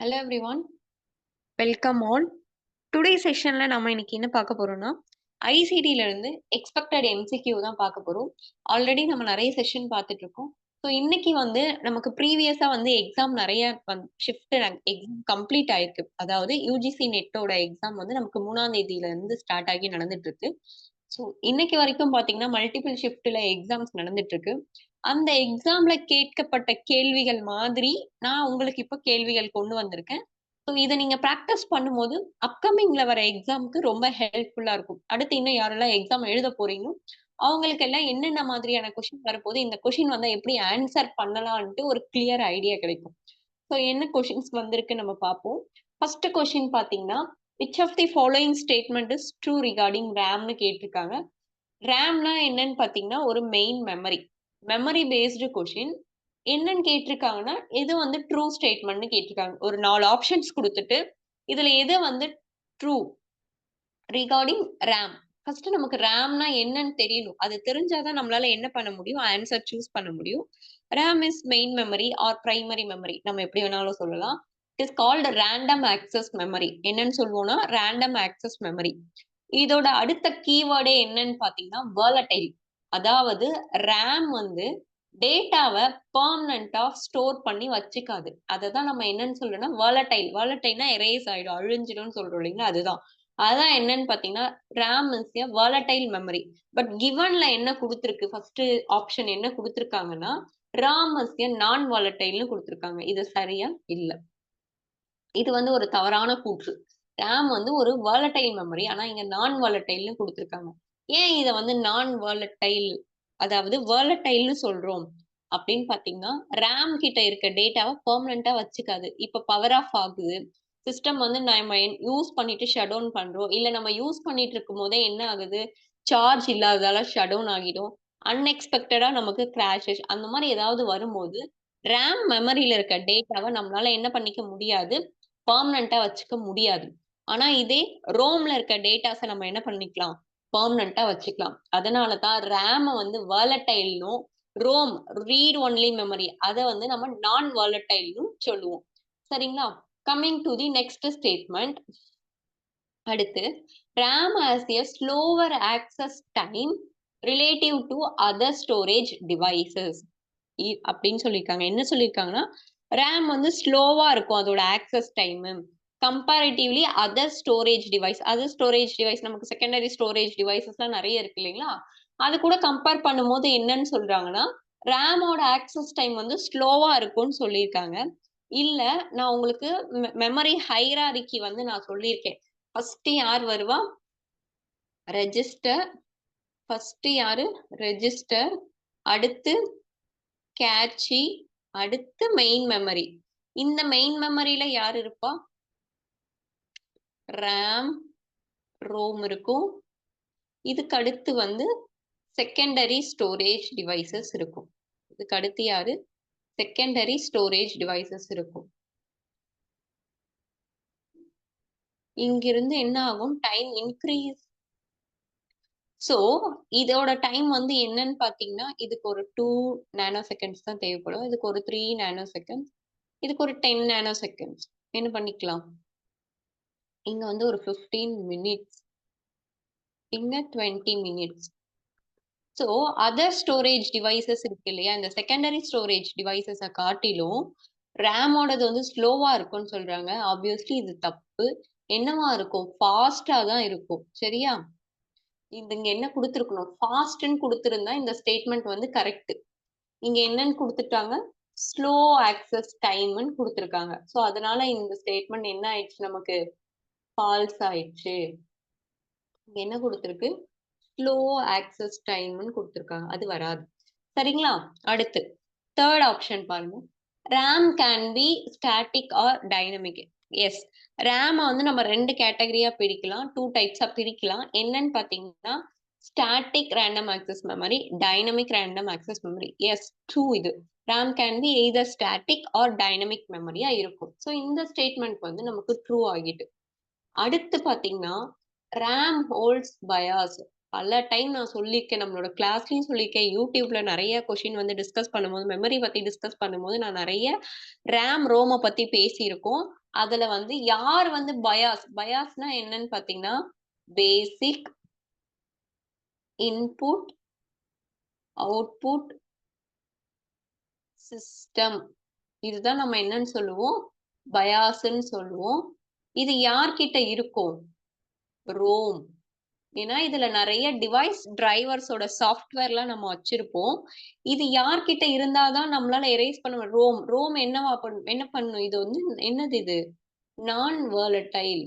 Hello everyone, welcome all. Today செஷன்ல நம்ம இன்னைக்கு என்ன பார்க்க போறோம்னா ஐசிடில இருந்து எக்ஸ்பெக்டட் எம்சிக்யூ தான் பார்க்க போறோம். ஆல்ரெடி நம்ம நிறைய செஷன் பார்த்துட்டு இருக்கோம். ஸோ இன்னைக்கு வந்து நமக்கு ப்ரீவியஸா வந்து எக்ஸாம் நிறைய ஷிஃப்ட் எக்ஸாம் கம்ப்ளீட் ஆயிருக்கு. அதாவது யூஜிசி நெட்டோட எக்ஸாம் வந்து நமக்கு 3ஆம் தேதியில இருந்து ஸ்டார்ட் ஆகி நடந்துட்டு இருக்கு. ஸோ இன்னைக்கு வரைக்கும் பாத்தீங்கன்னா மல்டிபிள் ஷிஃப்ட்ல எக்ஸாம்ஸ் நடந்துட்டு இருக்கு. அந்த எக்ஸாம்ல கேட்கப்பட்ட கேள்விகள் மாதிரி நான் உங்களுக்கு இப்போ கேள்விகள் கொண்டு வந்திருக்கேன். ஸோ இதை நீங்க ப்ராக்டிஸ் பண்ணும்போது அப்கமிங்ல வர எக்ஸாமுக்கு ரொம்ப ஹெல்ப்ஃபுல்லா இருக்கும். அடுத்து இன்னும் யாரெல்லாம் எக்ஸாம் எழுத போறீங்களோ அவங்களுக்கு எல்லாம் என்னென்ன மாதிரியான கொஸ்டின் வரப்போது, இந்த கொஸ்டின் வந்தா எப்படி ஆன்சர் பண்ணலாம்ட்டு ஒரு கிளியர் ஐடியா கிடைக்கும். ஸோ என்ன கொஸ்டின்ஸ் வந்திருக்கு நம்ம பார்ப்போம். ஃபர்ஸ்ட் கொஸ்டின் பாத்தீங்கன்னா, which of the following statement is true regarding ரேம்னு கேட்டிருக்காங்க. ரேம்னா என்னன்னு பாத்தீங்கன்னா ஒரு main memory. Memory based question. என்னன்னு கேட்டிருக்காங்கன்னா, எது வந்து ட்ரூ ஸ்டேட்மெண்ட்னு கேட்டிருக்காங்க. ஒரு 4 ஆப்ஷன்ஸ் குடுத்துட்டு, இதுல எது வந்து ட்ரூ ரிகார்டிங் ரேம். ஃபர்ஸ்ட் நமக்கு ரேம்னா என்னன்னு தெரியணும். அது தெரிஞ்சாதான் நம்மளால என்ன பண்ண முடியும்? ஆன்சர் சூஸ் பண்ண முடியும். RAM is main memory or primary memory. நம்ம எப்படி வேணாலும் சொல்லலாம். It is called random access memory. என்னன்னு சொல்லுவோம்னா ரேண்டம் ஆக்சஸ் மெமரி. இதோட அடுத்த கீவேர்டே என்னன்னு பாத்தீங்கன்னா வேர்லடைல். அதாவது ரேம் வந்து டேட்டாவை பெர்மனண்டா ஸ்டோர் பண்ணி வச்சுக்காது. அததான் நம்ம என்னன்னு சொல்றோம்னா வேர்லடைல். வேர்லடைல்னா எரேஸ் ஆயிடும், அழிஞ்சிடும்னு சொல்றோம் இல்லைங்களா? அதுதான். அதான் என்னன்னு பாத்தீங்கன்னா RAM is a volatile memory. But கிவன்ல என்ன கொடுத்திருக்கு? ஃபர்ஸ்ட் ஆப்ஷன் என்ன கொடுத்திருக்காங்கன்னா RAM is a நான் volatile கொடுத்திருக்காங்க. இது சரியா? இல்ல. இது வந்து ஒரு தவறான கூற்று. RAM வந்து ஒரு volatile memory. ஆனா இங்க நான் volatile கொடுத்திருக்காங்க. ஏன் இத வந்து நான் volatile, அதாவது volatile சொல்றோம் அப்படின்னு பாத்தீங்கன்னா RAM கிட்ட இருக்க டேட்டாவை பெர்மனண்டா வச்சுக்காது. இப்ப பவர் ஆஃப் ஆகுது, சிஸ்டம் வந்து நம்ம யூஸ் பண்ணிட்டு ஷட் டவுன் பண்றோம். இல்ல நம்ம யூஸ் பண்ணிட்டு இருக்கும் போதே என்ன ஆகுது, சார்ஜ் இல்லாததால ஷட் டவுன் ஆகிடும். அன்எக்ஸ்பெக்டடா நமக்கு கிராஷஸ் அந்த மாதிரி ஏதாவது வரும்போது ரேம் மெமரியில இருக்க டேட்டாவை நம்மளால என்ன பண்ணிக்க முடியாது, பெர்மனண்டா வச்சுக்க முடியாது. ஆனா இதே ரோம்ல இருக்க டேட்டாஸை நம்ம என்ன பண்ணிக்கலாம், பெர்மனண்டா வச்சுக்கலாம். அதனாலதான் ரேம வந்து வேர்லடைல்னும், ரோம் ரீட் ஒன்லி மெமரி அதை வந்து நம்ம நான் வேர்லடைல்னு சொல்லுவோம். சரிங்களா? Coming to the next statement. அடுத்து RAM has a slower access time relative to other storage devices அப்படின்னு சொல்லியிருக்காங்க. என்ன சொல்லியிருக்காங்கன்னா RAM வந்து ஸ்லோவா இருக்கும் அதோட access time comparatively other storage device. Other storage device நமக்கு செகண்டரி ஸ்டோரேஜ் டிவைசஸ்லாம் நிறைய இருக்கு இல்லைங்களா? அது கூட கம்பேர் பண்ணும்போது என்னன்னு சொல்றாங்கன்னா ரேமோட ஆக்சஸ் டைம் வந்து ஸ்லோவா இருக்கும்னு சொல்லியிருக்காங்க. இல்ல, நான் உங்களுக்கு மெமரி ஹைராரிக்கி வந்து நான் சொல்லியிருக்கேன். ஃபர்ஸ்ட் யார் வருவா? ரெஜிஸ்டர். ஃபர்ஸ்ட் யாரு? ரெஜிஸ்டர். அடுத்து கேட்சி. அடுத்து மெயின் மெமரி. இந்த மெயின் மெமரியில யார் இருப்பா? RAM, ரோம் இருக்கும். இதுக்கு அடுத்து வந்து செகண்டரி ஸ்டோரேஜ் டிவைசஸ் இருக்கும். இதுக்கு அடுத்து யாரு? செகண்டரி ஸ்டோரேஜ் டிவைசஸ் இருக்கும். இங்கிருந்து என்ன ஆகும்? Time increase. சோ இதோட டைம் வந்து என்னன்னு பாத்தீங்கன்னா இதுக்கு ஒரு 2 நானோ செகண்ட்ஸ் தான் தேவைப்படும். இதுக்கு ஒரு 3 நானோ செகண்ட்ஸ், இதுக்கு ஒரு 10 நானோ செகண்ட்ஸ். என்ன பண்ணிக்கலாம், இங்க வந்து ஒரு 15 மினிட்ஸ், இங்க 20 minutes. So other storage devices இருக்கு இல்லையா, இந்த செகண்டரி ஸ்டோரேஜ் டிவைசஸை காட்டிலும் ரேமோடது வந்து ஸ்லோவா இருக்கும்னு சொல்றாங்க. ஆப்வியஸ்லி இது தப்பு. என்னவா இருக்கும்? ஃபாஸ்டா தான் இருக்கும். சரியா? இங்க என்ன குடுத்திருக்கணும், ஃபாஸ்ட்னு குடுத்திருந்தா இந்த ஸ்டேட்மெண்ட் வந்து கரெக்ட். இங்க என்னன்னு குடுத்துட்டாங்க, ஸ்லோ ஆக்சஸ் டைம்னு குடுத்திருக்காங்க. சோ அதனால இந்த ஸ்டேட்மெண்ட் என்ன ஆயிடுச்சு, நமக்கு ஃபால்ஸ் ஆயிடுச்சு. இங்க என்ன குடுத்திருக்கு, ஸ்லோ ஆக்சஸ் டைம்னு குடுத்திருக்காங்க. அது வராது. சரிங்களா? அடுத்து தேர்ட் ஆப்ஷன் பாருங்க. RAM can be static or dynamic. Yes, RAM வந்து நம்ம 2 கேட்டகரியா பிரிக்கலாம், 2 டைப்ஸா பிரிக்கலாம். என்னன்னு பாத்தீங்கன்னா static random access memory, dynamic random access memory. Yes, true. இது RAM can be either static or dynamic மெமரியா இருக்கும். ஸோ இந்த ஸ்டேட்மெண்ட் வந்து நமக்கு ட்ரூ ஆகிட்டு. அடுத்து பாத்தீங்கன்னா RAM ஹோல்ட்ஸ் பயாஸ். பல டைம் நான் சொல்லியிருக்கேன். நம்மளோட கிளாஸ்லயும் சொல்லியிருக்கேன். YouTubeல நெறைய கொஸ்டின் வந்து டிஸ்கஸ் பண்ணும்போது, மெமரி பத்தி டிஸ்கஸ் பண்ணும்போது, நான் நெறைய RAM, ROM பத்தி பேசியிருக்கோம். அதுல வந்து யார் வந்து பயாஸ்னா என்னன்னு பார்த்தீங்கன்னா, பேசிக் இன்புட், அவுட்புட் சிஸ்டம். இதுதான் நம்ம என்னன்னு சொல்லுவோம்? பயாஸ்ன்னு சொல்லுவோம். இது யார்கிட்ட இருக்கும்? ரோம். ஏன்னா, இதுல நெறைய டிவைஸ் டிரைவர்ஸோட சாஃப்ட்வேர்லாம் நம்ம வச்சிருப்போம். இது யார்கிட்ட இருந்தா தான் நம்மளால எரேஸ் பண்ண ரோம். ரோம் என்ன பண்ணும்? இது வந்து என்னது இது? நான் வாலடைல்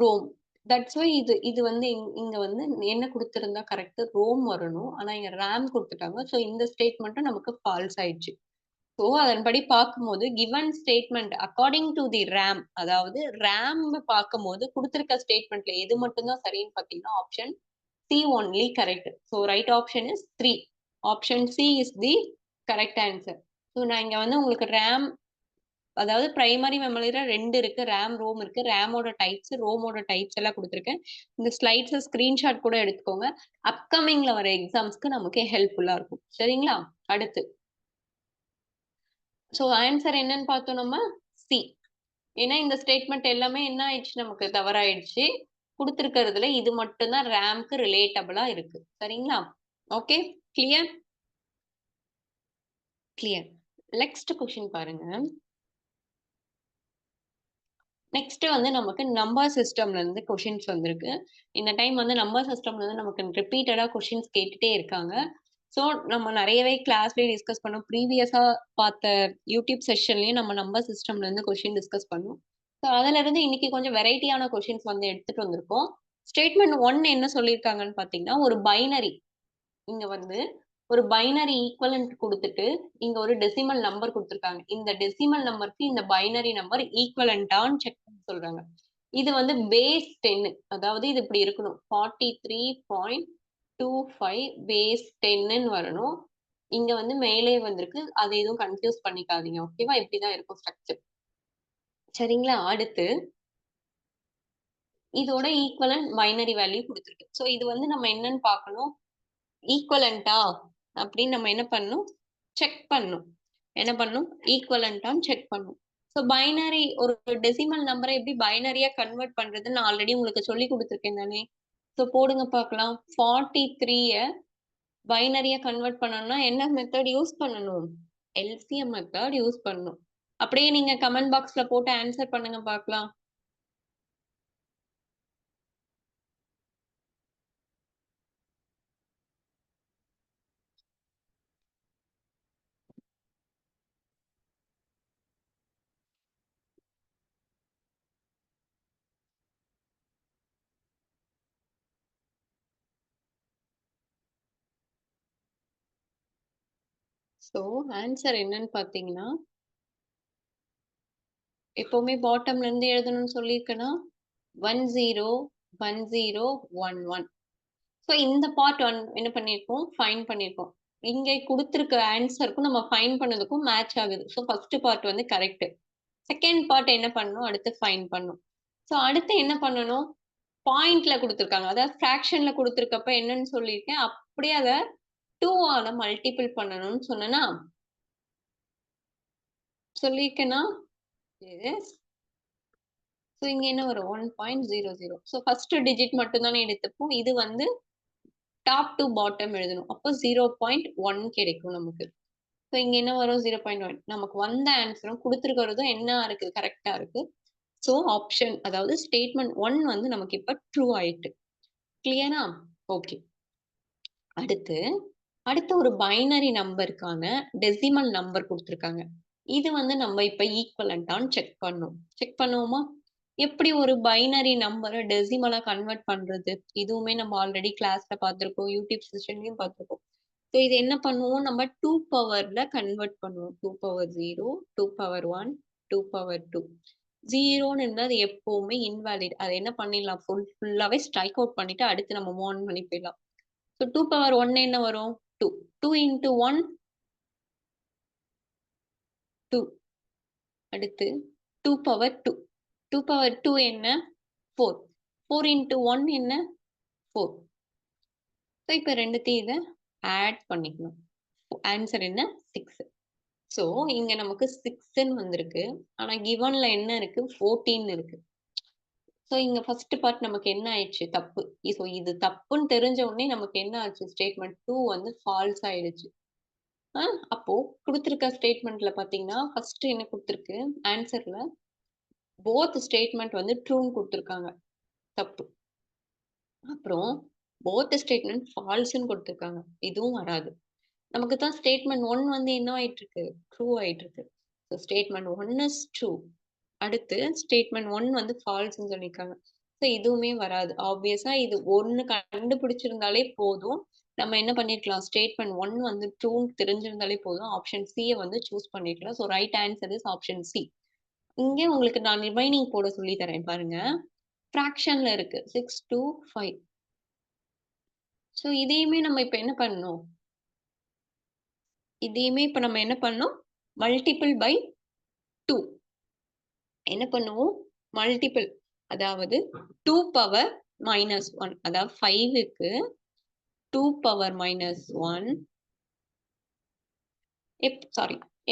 ரோம். தட்ஸ் வை இது வந்து இங்க வந்து என்ன குடுத்திருந்தா கரெக்ட் ரோம் வரணும். ஆனா இங்க RAM குடுத்துட்டாங்க. சோ இந்த ஸ்டேட்மென்ட்டும் நமக்கு ஃபால்ஸ் ஆயிடுச்சு. சோ அதன்படி பார்க்கும்போது கிவன் ஸ்டேட்மெண்ட் அக்கார்டிங் டூ தி RAM அதாவது RAM பார்க்கும்போது குடுத்திருக்க ஸ்டேட்மென்ட்ல எது மட்டும் தான் சரின்னு பார்த்தீங்கன்னா option C only correct. So right option is 3. Option C is the correct answer. So நான் இங்க வந்து உங்களுக்கு RAM அதாவது பிரைமரி மெமரில 2 இருக்கு. RAM, ROM இருக்கு. RAMோட டைப்ஸ், ROMோட டைப்ஸ் எல்லாம் குடுத்துருக்கேன். இந்த ஸ்லைட்ஸ ஸ்கிரீன்ஷாட் கூட எடுத்துக்கோங்க. அப்கமிங்ல வர எக்ஸாம்ஸ்க்கு நமக்கு ஹெல்ப்ஃபுல்லா இருக்கும். சரிங்களா? அடுத்து. சோ ஆன்சர் என்னன்னு பார்த்தோம் நம்ம? சி. ஏன்னா இந்த ஸ்டேட்மெண்ட் எல்லாமே என்ன ஆயிடுச்சு நமக்கு தவறாயிடுச்சு. குடுத்திருக்கிறதுல இது மட்டும் தான் RAMக்கு ரிலேட்டபிளா இருக்கு. சரிங்களா? Okay. Clear? Clear. Next question பாருங்க. நெக்ஸ்ட் வந்து நமக்கு நம்பர் சிஸ்டம்ல இருந்து கொஸ்டின்ஸ் வந்திருக்கு. இந்த டைம் வந்து நம்பர் சிஸ்டம்ல இருந்து நமக்கு ரிப்பீட்டடா கொஸ்டின்ஸ் கேட்டுட்டே இருக்காங்க. சோ நம்ம நெறையவே கிளாஸ்லயே டிஸ்கஸ் பண்ணோம். ப்ரீவியஸா பார்த்த யூடியூப் செஷன்லயும் நம்ம நம்பர் சிஸ்டம்ல இருந்து கொஸ்டின் டிஸ்கஸ் பண்ணோம். சோ அதுல இருந்து இன்னைக்கு கொஞ்சம் வெரைட்டியான கொஸ்டின்ஸ் வந்து எடுத்துட்டு வந்திருக்கோம். ஸ்டேட்மெண்ட் 1 என்ன சொல்லியிருக்காங்கன்னு பார்த்தீங்கன்னா, ஒரு பைனரி இங்க வந்து ஒரு பைனரி ஈக்வலன்ட் குடுத்துட்டு, இங்க ஒரு டெசிமல் நம்பர் குடுத்துருக்காங்க. இந்த டெசிமல் நம்பருக்கு இந்த பைனரி நம்பர் ஈக்வலன்ட்டான்னு செக் பண்ண சொல்றாங்க. இது வந்து பேஸ் 10 அதாவது இது இப்படி இருக்கணும். 43.25 பேஸ் 10ன்னு வரணும். இங்க வந்து மேலே வந்திருக்கு. அது எதுவும் கன்ஃப்யூஸ் பண்ணிக்காதீங்க. ஓகேவா? இப்படிதான் இருக்கும் ஸ்ட்ரக்சர். சரிங்களா? அடுத்து இதோட ஈக்வலன்ட் பைனரி வேல்யூ குடுத்துருக்கு. சோ இது வந்து நம்ம என்னன்னு பார்க்கணும். ஈக்வலன்ட்டா அப்படின்னு நம்ம என்ன பண்ணணும்? செக் பண்ணணும். என்ன பண்ணணும்? ஈக்வலன்ட்டான்னு செக் பண்ணணும். ஸோ பைனரி ஒரு டெசிமல் நம்பரை எப்படி பைனரியா கன்வெர்ட் பண்றதுன்னு நான் ஆல்ரெடி உங்களுக்கு சொல்லி குடுத்துருக்கேன் தானே? ஸோ போடுங்க பார்க்கலாம். 43ய பைனரியா கன்வெர்ட் பண்ணணும்னா என்ன மெத்தட் யூஸ் பண்ணணும்? எல்சிஎம் மெத்தட் யூஸ் பண்ணணும். அப்படியே நீங்க கமெண்ட் பாக்ஸ்ல போட்டு ஆன்சர் பண்ணுங்க பார்க்கலாம். ஸோ ஆன்சர் என்னன்னு பார்த்தீங்கன்னா, எப்பவுமே பாட்டம்ல இருந்து எழுதணும்னு சொல்லியிருக்கேனா? 101011. ஸோ இந்த பார்ட் என்ன பண்ணியிருக்கோம்? ஃபைண்ட் பண்ணியிருக்கோம். இங்க குடுத்திருக்க ஆன்சருக்கும் நம்ம ஃபைண்ட் பண்ணதுக்கும் மேட்ச் ஆகுது. ஸோ ஃபர்ஸ்ட் பார்ட் வந்து கரெக்ட். செகண்ட் பார்ட் என்ன பண்ணணும்? அடுத்து ஃபைண்ட் பண்ணணும். ஸோ அடுத்து என்ன பண்ணணும்? பாயிண்ட்ல குடுத்திருக்காங்க. அதாவது ஃபிராக்ஷன்ல குடுத்திருக்கப்ப என்னன்னு சொல்லியிருக்கேன். அப்படியே அத 2 ஆல மல்டிபிள் பண்ணணும்னு சொன்னேனா? சொல்லியிருக்கேனா? எஸ். ஸோ இங்க என்ன வரும்? 1.00. ஸோ ஃபர்ஸ்ட் டிஜிட் மட்டும் தானே எடுத்துப்போம். இது வந்து டாப் டு பாட்டம் எழுதணும். அப்போ 0.1 கிடைக்கும் நமக்கு. ஸோ இங்க என்ன வரும்? 0.1. நமக்கு வந்த ஆன்சரும் குடுத்திருக்கிறதும் என்ன இருக்கு? கரெக்ட்டா இருக்கு. ஸோ ஆப்ஷன் அதாவது ஸ்டேட்மெண்ட் 1 வந்து நமக்கு இப்ப ட்ரூ ஆயிட்டு. கிளியரா? ஓகே. அடுத்து அடுத்து ஒரு பைனரி நம்பருக்கான டெசிமல் நம்பர் குடுத்திருக்காங்க. இது வந்து நம்ம இப்ப ஈக்வலன்ட்டான்னு செக் பண்ணணும். செக் பண்ணுவோமா? எப்படி ஒரு பைனரி நம்பர டெசிமலா கன்வெர்ட் பண்றது? இதுவுமே நம்ம ஆல்ரெடி கிளாஸ்ல பார்த்திருக்கோம். யூடியூப் செஷன்லயும் பார்த்திருக்கோம். ஸோ இது என்ன பண்ணுவோம்? நம்ம 2 பவர்ல கன்வெர்ட் பண்ணுவோம். 2 பவர் 0, 2 பவர் 1, 2 பவர் 2. 0ன்னு இருந்தா அது எப்பவுமே இன்வாலிட். அத என்ன பண்ணிடலாம்? ஃபுல்லாவே ஸ்ட்ரைக் அவுட் பண்ணிட்டு அடுத்து நம்ம மூவ் ஆன் பண்ணி போயிடலாம். ஸோ 2 பவர் 1 என்ன வரும்? 2. 2 இன்டு 1 2. அடுத்து 2 பவர் 2. 2 பவர் 2 என்ன? 4. 4 into 1 என்ன 4. ஸோ இப்போ ரெண்டுத்தையும் இதை ஆட் பண்ணிக்கணும். ஆன்சர் என்ன 6. ஸோ இங்க நமக்கு 6ன்னு வந்திருக்கு. ஆனா கிவன்ல என்ன இருக்கு 14 இருக்கு. ஸோ இங்க ஃபர்ஸ்ட் பார்ட் நமக்கு என்ன ஆயிடுச்சு தப்பு. ஸோ இது தப்புன்னு தெரிஞ்ச உடனே நமக்கு என்ன ஆச்சு ஸ்டேட்மெண்ட் 2 வந்து ஃபால்ஸ் ஆயிடுச்சு. அப்போ கொடுத்திருக்க ஸ்டேட்மெண்ட்ல பாத்தீங்கன்னா ஃபர்ஸ்ட் என்ன கொடுத்திருக்கு ஆன்சர்ல போத் ஸ்டேட்மெண்ட் வந்து ட்ரூன்னு கொடுத்திருக்காங்க, தப்பு. அப்புறம் போத் ஸ்டேட்மெண்ட் ஃபால்ஸ்ன்னு கொடுத்திருக்காங்க, இதுவும் வராது. நமக்கு தான் ஸ்டேட்மெண்ட் 1 வந்து என்ன ஆயிட்டு இருக்கு ட்ரூ ஆயிட்டு இருக்கு. So statement 1 is true. அடுத்து ஸ்டேட்மெண்ட் 1 வந்து ஃபால்ஸ்ன்னு சொல்லியிருக்காங்க. ஸோ இதுவுமே வராது. ஆப்வியஸா இது 1 கண்டுபிடிச்சிருந்தாலே போதும். நம்ம என்ன பண்ணிருக்கலாம் ஸ்டேட்மெண்ட் 1 வந்து ட்ரூன்னு தெரிஞ்சிருந்தாலே போதும். ஆப்ஷன் சியை வந்து சூஸ் பண்ணிருக்கலாம். So right answer is option C. இங்கே உங்களுக்கு நான் ரிமைனிங் போட சொல்லி தரேன் பாருங்க. ஃப்ராக்ஷன்ல இருக்கு 6 to 5. ஸோ இதையுமே நம்ம இப்ப என்ன பண்ணணும், இதையுமே இப்ப நம்ம என்ன பண்ணணும் மல்டிபிள் பை 2. என்ன பண்ணுவோம் மல்டிபிள், அதாவது 2 பவர் மைனஸ் 1, அதாவது 5க்கு 2 பவர் மைனஸ் 1.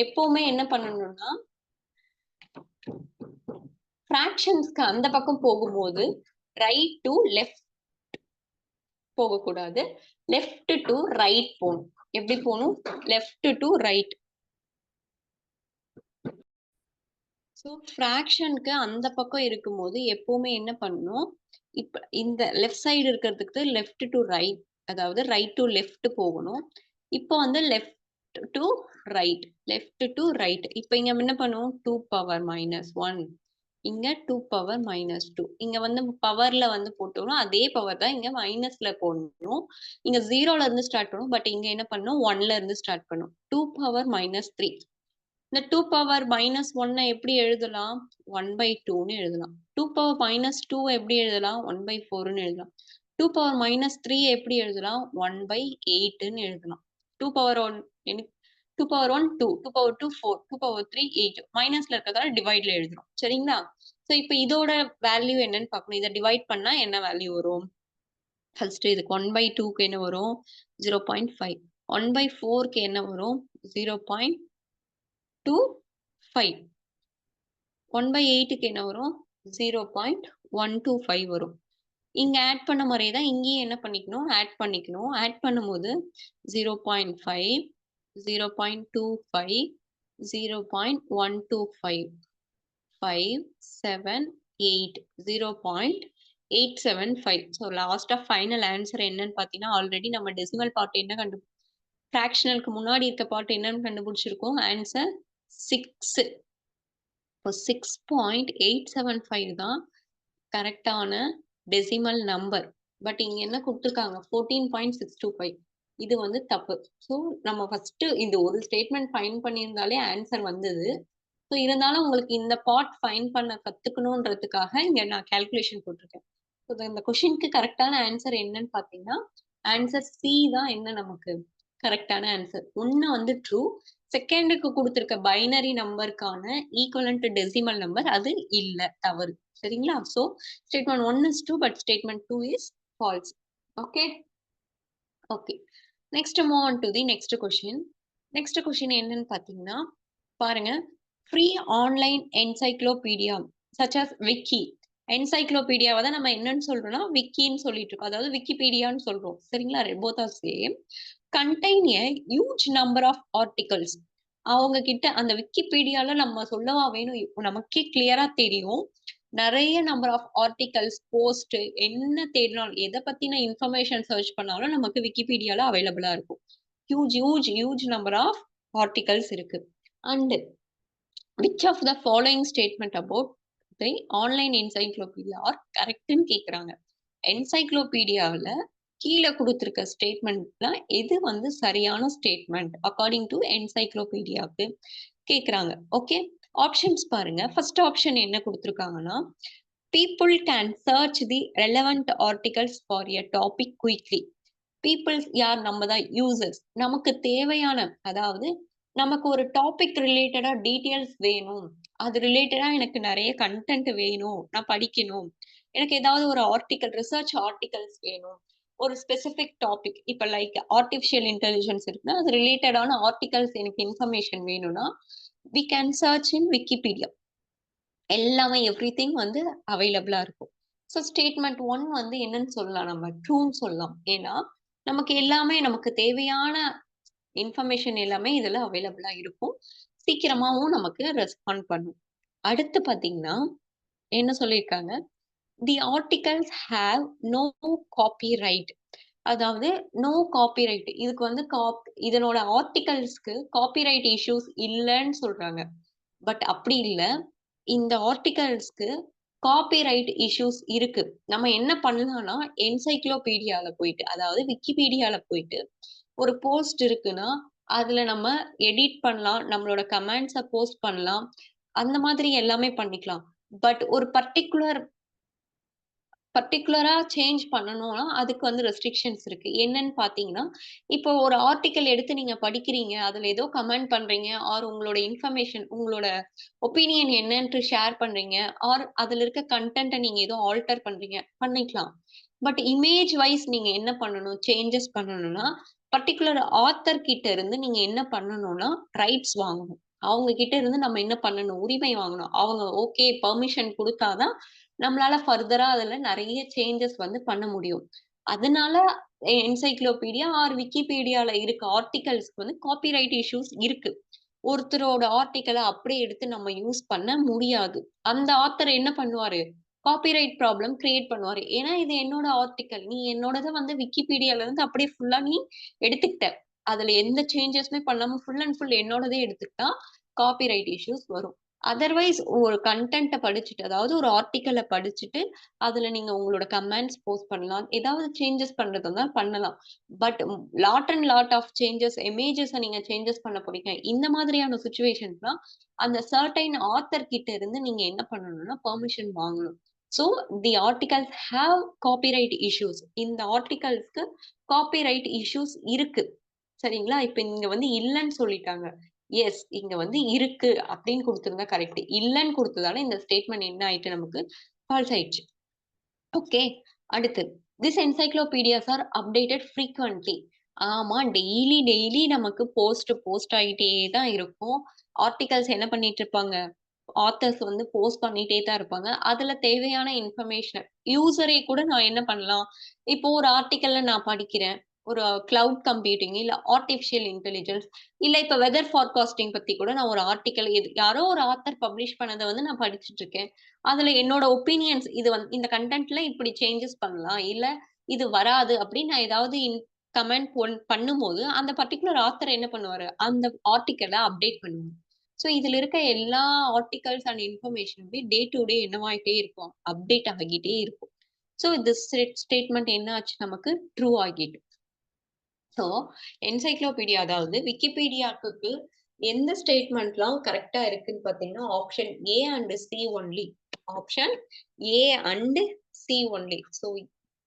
எப்பவுமே என்ன பண்ணணும்னா ஃப்ராக்ஷன்ஸ்க்கு அந்த பக்கம் போகும்போது ரைட் டு லெஃப்ட் போகக்கூடாது, லெஃப்ட் டு ரைட் போகணும். எப்படி போகணும் லெஃப்ட் டு ரைட். ஸோ ஃப்ராக்ஷனுக்கு அந்த பக்கம் இருக்கும்போது எப்பவுமே என்ன பண்ணணும், இப்ப இந்த லெஃப்ட் சைடு இருக்கிறதுக்கு லெஃப்ட் டு ரைட், அதாவது ரைட் டு லெஃப்ட் போகணும். இப்போ வந்து left to right, left to right. இப்போ இங்க என்ன பண்ணுவோம் 2 பவர் மைனஸ் 1, இங்க 2 பவர் மைனஸ் 2. இங்க வந்து பவர்ல வந்து போட்டோம்னா அதே பவர் தான் இங்க மைனஸ்ல போடணும். இங்க 0ல இருந்து ஸ்டார்ட் பண்ணும், பட் இங்க என்ன பண்ணும் 1ல இருந்து ஸ்டார்ட் பண்ணும். 2 பவர் மைனஸ் 3. இந்த 2 பவர் மைனஸ் 1 எப்படி எழுதலாம் 1/2ன்னு எழுதலாம். 2 பவர் மைனஸ் 2 எப்படி எழுதலாம் 1/4ன்னு எழுதலாம். 2 பவர் மைனஸ் 3 எப்படி எழுதலாம் 1/8ன்னு எழுதலாம். 2 பவர் 1 2 பவர் 1 2, 2 பவர் 2 4, 2 பவர் 3 8. மைனஸ்ல இருக்கிறதால டிவைட்ல எழுதுறோம், சரிங்களா? ஸோ இப்போ இதோட வேல்யூ என்னன்னு பார்க்கணும். இதை டிவைட் பண்ணா என்ன வேல்யூ வரும், ஃபர்ஸ்ட் இதுக்கு 1/2க்கு என்ன வரும் 0.5, 1/4க்கு என்ன வரும் 0.25, 1/8க்கு என்ன வரும் 0.125 வரும். இங்க ஆட் பண்ண மாதிரியே தான் இங்கேயும் என்ன பண்ணிக்கணும் ஆட் பண்ணிக்கணும். ஆட் பண்ணும்போது 0.5, 0.25, 0.125, 5, 7, 8, 0.875. ஸோ லாஸ்டா ஃபைனல் ஆன்சர் என்னன்னு பார்த்தீங்கன்னா ஆல்ரெடி நம்ம டெசிமல் பார்ட் என்ன ஃப்ராக்ஷனலுக்கு முன்னாடி இருக்க பார்ட் என்னன்னு கண்டுபிடிச்சிருக்கோம். ஆன்சர் 6. இப்போ 6.875 தான் கரெக்டான டெசிமல் நம்பர். பட் இங்க என்ன கொடுத்துருக்காங்க 14.625. இது வந்து தப்பு. ஸோ நம்ம ஃபர்ஸ்ட் இந்த ஒரு ஸ்டேட்மெண்ட் ஃபைன் பண்ணியிருந்தாலே ஆன்சர் வந்தது. ஸோ இருந்தாலும் உங்களுக்கு இந்த பார்ட் ஃபைன் பண்ண கத்துக்கணுன்றதுக்காக இங்க நான் கால்குலேஷன் போட்டிருக்கேன். ஸோ இந்த கொஸ்டினுக்கு கரெக்டான ஆன்சர் என்னன்னு பார்த்தீங்கன்னா ஆன்சர் சி தான் என்ன நமக்கு கரெக்டான ஆன்சர். ஒன்னு வந்து ட்ரூ, செகண்டுக்கு கொடுத்திருக்க பைனரி நம்பருக்கான ஈக்குவலன்ட் டெசிமல் நம்பர் அது இல்ல, தவறு, சரிங்களா? So statement 1 is true but statement 2 is false. Okay, okay, next move on to the next question. Next question என்னன்னு பாத்தீங்கன்னா பாருங்க, free online encyclopedia such as wiki. என்சைக்ளோபீடியாவை தான் நம்ம என்னன்னு சொல்றோம்னா விக்கின்னு சொல்லிட்டு இருக்கோம், அதாவது விக்கிபீடியான்னு சொல்றோம், சரிங்களா? both are same. contain a huge number of articles. அவங்க கிட்ட அந்த விக்கிபீடியால நம்ம சொல்லவா வேணும், நமக்கே கிளியரா தெரியும். நிறைய நம்பர் ஆஃப் ஆர்டிகல்ஸ் போஸ்ட் என்ன தேடினாலும் எதை பத்தின இன்ஃபர்மேஷன் சர்ச் பண்ணாலும் நமக்கு விக்கிபீடியால அவைலபிளா இருக்கும். ஹியூஜ் நம்பர் ஆஃப் ஆர்டிகல்ஸ் இருக்கு. And which of the following statement about the online encyclopedia are correctன்னு கேக்குறாங்க. என்சைக்ளோபீடியாவில் கீழே கொடுத்திருக்க ஸ்டேட்மெண்ட்ல எது வந்து சரியான ஸ்டேட்மெண்ட் அக்கார்டிங் டு என்சைக்ளோபீடியாவுக்கு கேக்குறாங்க. ஓகே, ஆப்ஷன்ஸ் பாருங்க. ஃபர்ஸ்ட் ஆப்ஷன் என்ன கொடுத்திருக்காங்கன்னா people can search the relevant articles for a topic quickly. people யார், நம்ம தான் யூசர்ஸ். நமக்கு தேவையான, அதாவது நமக்கு ஒரு டாபிக் ரிலேட்டடா டீட்டெயில்ஸ் வேணும், அது ரிலேட்டடா எனக்கு நிறைய கண்டென்ட் வேணும், நான் படிக்கணும், எனக்கு ஏதாவது ஒரு ஆர்டிக்கல், ரிசர்ச் ஆர்டிகல்ஸ் வேணும். ஒரு ஸ்பெசிஃபிக் டாபிக் இப்ப லைக் ஆர்டிஃபிஷியல் இன்டெலிஜென்ஸ் இருக்குன்னா, அது ரிலேட்டடான ஆர்டிகல்ஸ் எனக்கு இன்ஃபர்மேஷன் வேணும்னா, we can search in Wikipedia. எல்லாமே எவ்ரிதிங் வந்து அவைலபிளா இருக்கும். ஸோ ஸ்டேட்மெண்ட் 1 வந்து என்னன்னு சொல்லலாம் நம்ம? ட்ரூன்னு சொல்லலாம். ஏன்னா, நமக்கு எல்லாமே நமக்கு தேவையான இன்ஃபர்மேஷன் எல்லாமே இதுல அவைலபிளா இருக்கும். சீக்கிரமாவும் நமக்கு ரெஸ்பாண்ட் பண்ணும். அடுத்து பார்த்தீங்கன்னா, என்ன சொல்லியிருக்காங்க? தி ஆர்டிகல்ஸ் ஹேவ் நோ காப்பிரைட். அதாவது நோ காப்பிரைட். இதுக்கு வந்து இதனோட ஆர்டிகல்ஸ்க்கு காப்பிரைட் இஷ்யூஸ் இல்லன்னு சொல்றாங்க. பட் அப்படி இல்ல. இந்த ஆர்டிகல்ஸ்க்கு காப்பிரைட் இஷ்யூஸ் இருக்கு. நம்ம என்ன பண்ணலாம்னா, என்சைக்ளோபீடியால போயிட்டு, அதாவது விக்கிபீடியால போயிட்டு, ஒரு போஸ்ட் இருக்குன்னா, அதுல நம்ம எடிட் பண்ணலாம். நம்மளோட கமெண்ட்ஸ போஸ்ட் பண்ணலாம். அந்த மாதிரி எல்லாமே பண்ணிக்கலாம். பட் ஒரு பர்ட்டிகுலரா சேஞ்ச் பண்ணணும்னா, அதுக்கு வந்து ரெஸ்ட்ரிக்ஷன்ஸ் இருக்கு. என்னன்னு பார்த்தீங்கன்னா, இப்போ ஒரு ஆர்டிக்கிள் எடுத்து நீங்க படிக்கிறீங்க. அதுல ஏதோ கமெண்ட் பண்றீங்க. ஆர் உங்களோட இன்ஃபர்மேஷன், உங்களோட ஒப்பீனியன் என்னன்ட்டு ஷேர் பண்றீங்க. ஆர் அதுல இருக்க கன்டென்ட்ட நீங்க ஏதோ ஆல்டர் பண்றீங்க. பண்ணிக்கலாம். பட் இமேஜ் வைஸ் நீங்க என்ன பண்ணணும்? சேஞ்சஸ் பண்ணணும்னா, பர்ட்டிகுலர் ஆத்தர் கிட்ட இருந்து நீங்க என்ன பண்ணணும்னா, ரைட்ஸ் வாங்கணும். அவங்க கிட்ட இருந்து நம்ம என்ன பண்ணணும்? உரிமை வாங்கணும். அவங்க ஓகே பெர்மிஷன் குடுத்தா தான் நம்மளால ஃபர்தரா அதுல நெறைய சேஞ்சஸ் வந்து பண்ண முடியும். அதனால என்சைக்ளோபீடியா ஆர் விக்கிபீடியால இருக்க ஆர்டிகல்ஸ்க்கு வந்து காப்பிரைட் இஷ்யூஸ் இருக்கு. ஒருத்தரோட ஆர்டிக்கிள அப்படியே எடுத்து நம்ம யூஸ் பண்ண முடியாது. அந்த ஆத்தர் என்ன பண்ணுவாரு? காப்பிரைட் ப்ராப்ளம் கிரியேட் பண்ணுவாரு. ஏன்னா இது என்னோட ஆர்டிக்கிள். நீ என்னோடத வந்து விக்கிபீடியால இருந்து அப்படியே ஃபுல்லா நீ எடுத்துக்கிட்ட. அதுல எந்த சேஞ்சஸுமே பண்ணாம ஃபுல் அண்ட் ஃபுல் என்னோடதே எடுத்துக்கிட்டா, காப்பிரைட் இஷ்யூஸ் வரும். அதர்வைஸ் ஒரு கன்டென்ட்ட படிச்சுட்டு, அதாவது ஒரு ஆர்டிக்கிள படிச்சுட்டு, அதுல நீங்க உங்களோட கமெண்ட்ஸ் போஸ்ட் பண்ணலாம். ஏதாவது சேஞ்சஸ் பண்றதா பண்ணலாம். But lot and lot of changes, images நீங்க சேஞ்சஸ் பண்ண போறீங்க. இந்த மாதிரியான சிச்சுவேஷன்ஸ்லாம், அந்த சர்டைன் ஆத்தர் கிட்ட இருந்து நீங்க என்ன பண்ணணும்னா, பெர்மிஷன் வாங்கணும். So, the articles have copyright issues. இந்த ஆர்டிகல்ஸ்க்கு காப்பிரைட் இஷ்யூஸ் இருக்கு. சரிங்களா? இப்ப இங்க வந்து இல்லன்னு சொல்லிட்டாங்க. எஸ். இங்க வந்து இருக்கு அப்படின்னு குடுத்திருந்தா கரெக்ட். இல்லன்னு குடுத்ததால இந்த ஸ்டேட்மெண்ட் என்ன ஆயிட்டு நமக்கு? ஃபால்ஸ் ஆயிடுச்சு. ஓகே. அடுத்து. This encyclopedias are updated frequently. ஆமா. டெய்லி நமக்கு போஸ்ட் ஆயிட்டே தான் இருக்கும். ஆர்டிகல்ஸ் என்ன பண்ணிட்டு இருப்பாங்க? ஆத்தர்ஸ் வந்து போஸ்ட் பண்ணிட்டே தான் இருப்பாங்க. அதுல தேவையான இன்ஃபர்மேஷன் யூசரே கூட நான் என்ன பண்ணலாம்? இப்போ ஒரு ஆர்டிக்கல்ல நான் படிக்கிறேன். ஒரு கிளவுட் கம்ப்யூட்டிங், இல்ல ஆர்டிபிஷியல் இன்டெலிஜென்ஸ், இல்ல இப்ப வெதர் ஃபார்காஸ்டிங் பத்தி கூட நான் ஒரு ஆர்டிக்கல் யாரோ ஒரு ஆத்தர் பப்ளிஷ் பண்ணத வந்து நான் படிச்சுட்டு இருக்கேன். அதுல என்னோட ஒப்பீனியன்ஸ் இது இந்த கன்டென்ட்ல இப்படி சேஞ்சஸ் பண்ணலாம். இல்ல இது வராது அப்படின்னு நான் ஏதாவது கமெண்ட் பண்ணும்போது, அந்த பர்ட்டிகுலர் ஆத்தர் என்ன பண்ணுவாரு? அந்த ஆர்டிக்கல அப்டேட் பண்ணுவாரு. ஸோ இதுல இருக்க எல்லா ஆர்டிகல்ஸ் அண்ட் இன்ஃபர்மேஷனுமே டே டூ டே என்னவாயிட்டே இருக்கும்? அப்டேட் ஆகிட்டே இருக்கும். ஸோ திஸ் ஸ்டேட்மெண்ட் என்ன ஆச்சு நமக்கு? ட்ரூ ஆகிட்டு. ஸோ என்சைக்ளோபீடியா அதாவது விக்கிபீடியாக்கு எந்த ஸ்டேட்மெண்ட்லாம் கரெக்ட்டா இருக்குன்னு பார்த்தீங்கன்னா, option A and C only. Option A and C only. So